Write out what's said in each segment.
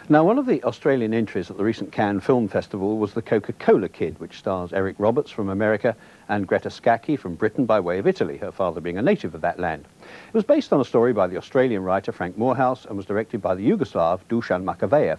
Now, one of the Australian entries at the recent Cannes Film Festival was the Coca Cola Kid, which stars Eric Roberts from America and Greta Scacchi from Britain by way of Italy, her father being a native of that land. It was based on a story by the Australian writer Frank Moorhouse and was directed by the Yugoslav Dusan Makavejev.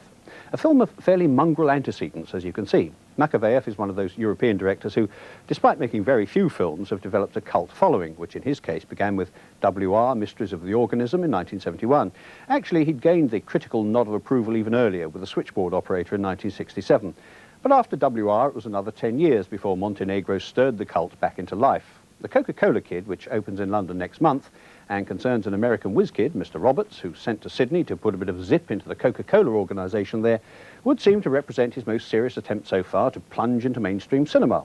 A film of fairly mongrel antecedents, as you can see. Makavejev is one of those European directors who, despite making very few films, have developed a cult following, which in his case began with WR, Mysteries of the Organism, in 1971. Actually, he'd gained the critical nod of approval even earlier with The Switchboard Operator in 1967. But after WR, it was another 10 years before Montenegro stirred the cult back into life. The Coca Cola Kid, which opens in London next month, and concerns an American whiz kid, Mr. Roberts, who's sent to Sydney to put a bit of zip into the Coca-Cola organisation there, would seem to represent his most serious attempt so far to plunge into mainstream cinema.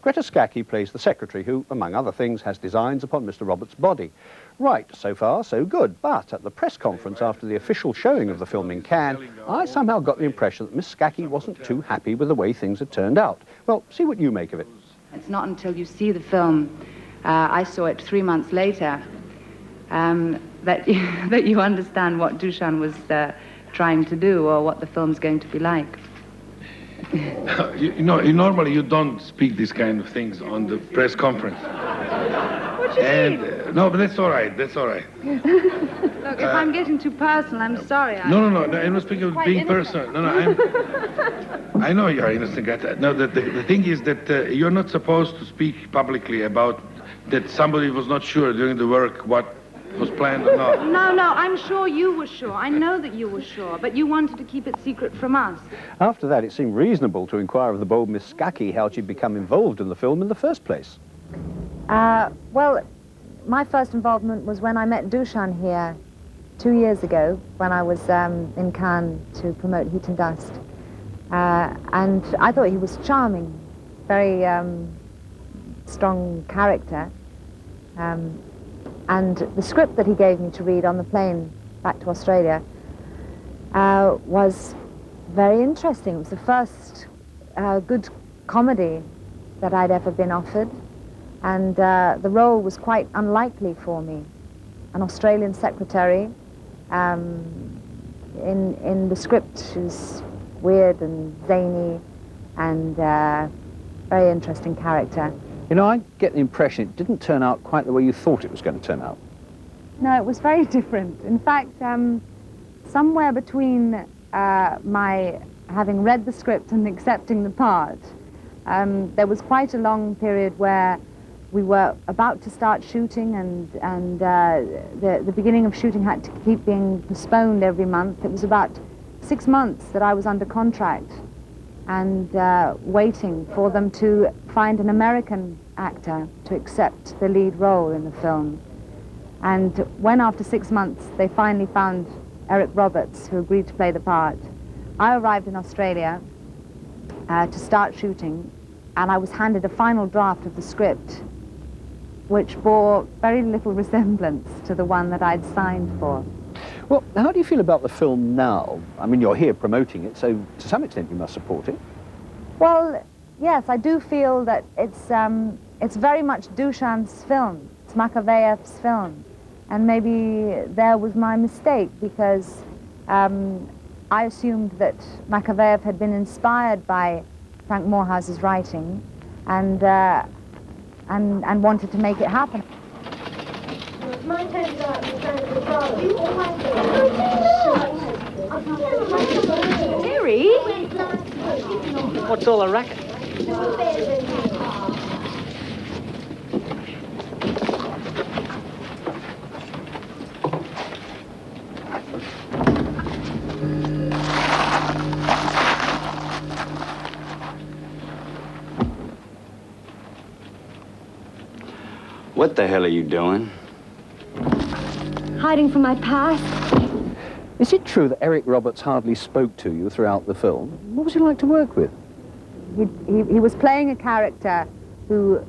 Greta Scacchi plays the secretary who, among other things, has designs upon Mr. Roberts' body. Right, so far, so good, but at the press conference after the official showing of the film in Cannes, I somehow got the impression that Miss Scacchi wasn't too happy with the way things had turned out. Well, see what you make of it. It's not until you see the film, I saw it 3 months later, that you understand what Dusan was trying to do or what the film's going to be like. Normally you don't speak these kind of things on the press conference. What do you mean? No, but that's all right, that's all right. Look, if I'm getting too personal, I'm sorry. No, I'm not speaking of being personal. I know you're innocent, Greta. No, the thing is that you're not supposed to speak publicly about that somebody was not sure during the work what was planned or not. No, I'm sure you were sure. I know that you were sure, but you wanted to keep it secret from us. After that, it seemed reasonable to inquire of the bold Miss Scacchi how she'd become involved in the film in the first place. Well, my first involvement was when I met Dusan here 2 years ago, when I was in Cannes to promote Heat and Dust. And I thought he was charming, very strong character. And the script that he gave me to read on the plane back to Australia was very interesting. It was the first good comedy that I'd ever been offered. And the role was quite unlikely for me. An Australian secretary. In the script, she was weird and zany and very interesting character. You know, I get the impression it didn't turn out quite the way you thought it was going to turn out. No, it was very different. In fact, somewhere between my having read the script and accepting the part, there was quite a long period where we were about to start shooting and the beginning of shooting had to keep being postponed every month. It was about 6 months that I was under contract and waiting for them to find an American actor to accept the lead role in the film. And when after 6 months they finally found Eric Roberts, who agreed to play the part, I arrived in Australia to start shooting, and I was handed a final draft of the script which bore very little resemblance to the one that I'd signed for. Well, how do you feel about the film now? I mean, you're here promoting it, so to some extent you must support it. Well, yes, I do feel that it's very much Dusan's film. It's Makavejev's film. And maybe there was my mistake, because I assumed that Makavejev had been inspired by Frank Moorhouse's writing and wanted to make it happen. Terry? What's all the racket? What the hell are you doing? Hiding from my past. Is it true that Eric Roberts hardly spoke to you throughout the film? What was he like to work with? He was playing a character who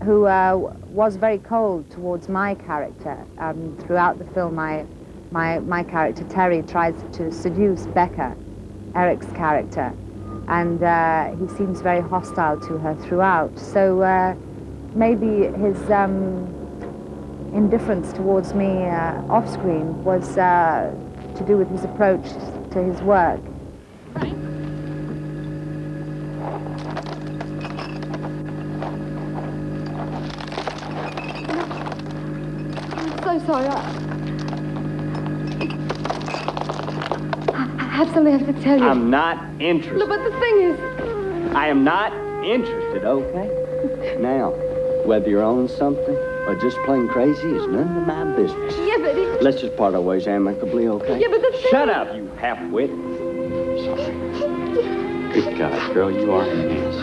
was very cold towards my character. Throughout the film, my character, Terry, tries to seduce Becca, Eric's character, and he seems very hostile to her throughout. So maybe his indifference towards me off-screen was to do with his approach to his work. so sorry. I have something I have to tell you. I'm not interested. No, but the thing is... I am not interested, okay? Now, whether you're on something or just plain crazy is none of my business. Yeah, but it... Let's just part our ways amicably, okay? Yeah, but the thing... Shut up, you half-wit. Sorry. Good God, girl, you are a mess.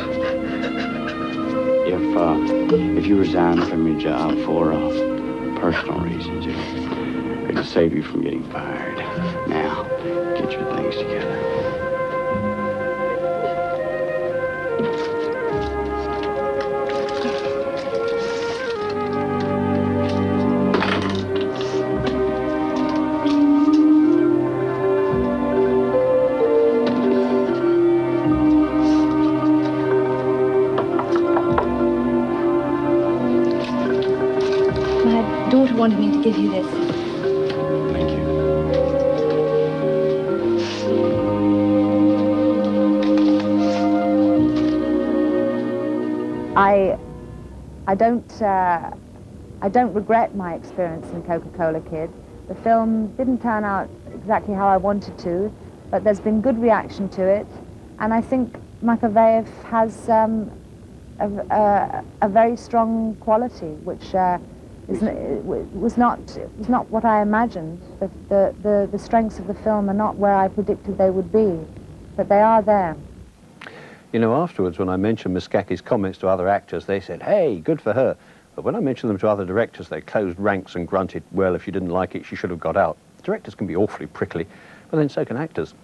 If you resign from your job for personal reasons, it'll save you from getting fired. Now, get your things together. My daughter wanted me to give you this. Thank you. I don't regret my experience in Coca Cola Kid. The film didn't turn out exactly how I wanted to, but there's been good reaction to it, and I think Makeveyev has a very strong quality, which was not what I imagined. The strengths of the film are not where I predicted they would be, but they are there. You know, afterwards, when I mentioned Miss Scacchi's comments to other actors, they said, hey, good for her. But when I mentioned them to other directors, they closed ranks and grunted, well, if you didn't like it, she should have got out. Directors can be awfully prickly, but then so can actors.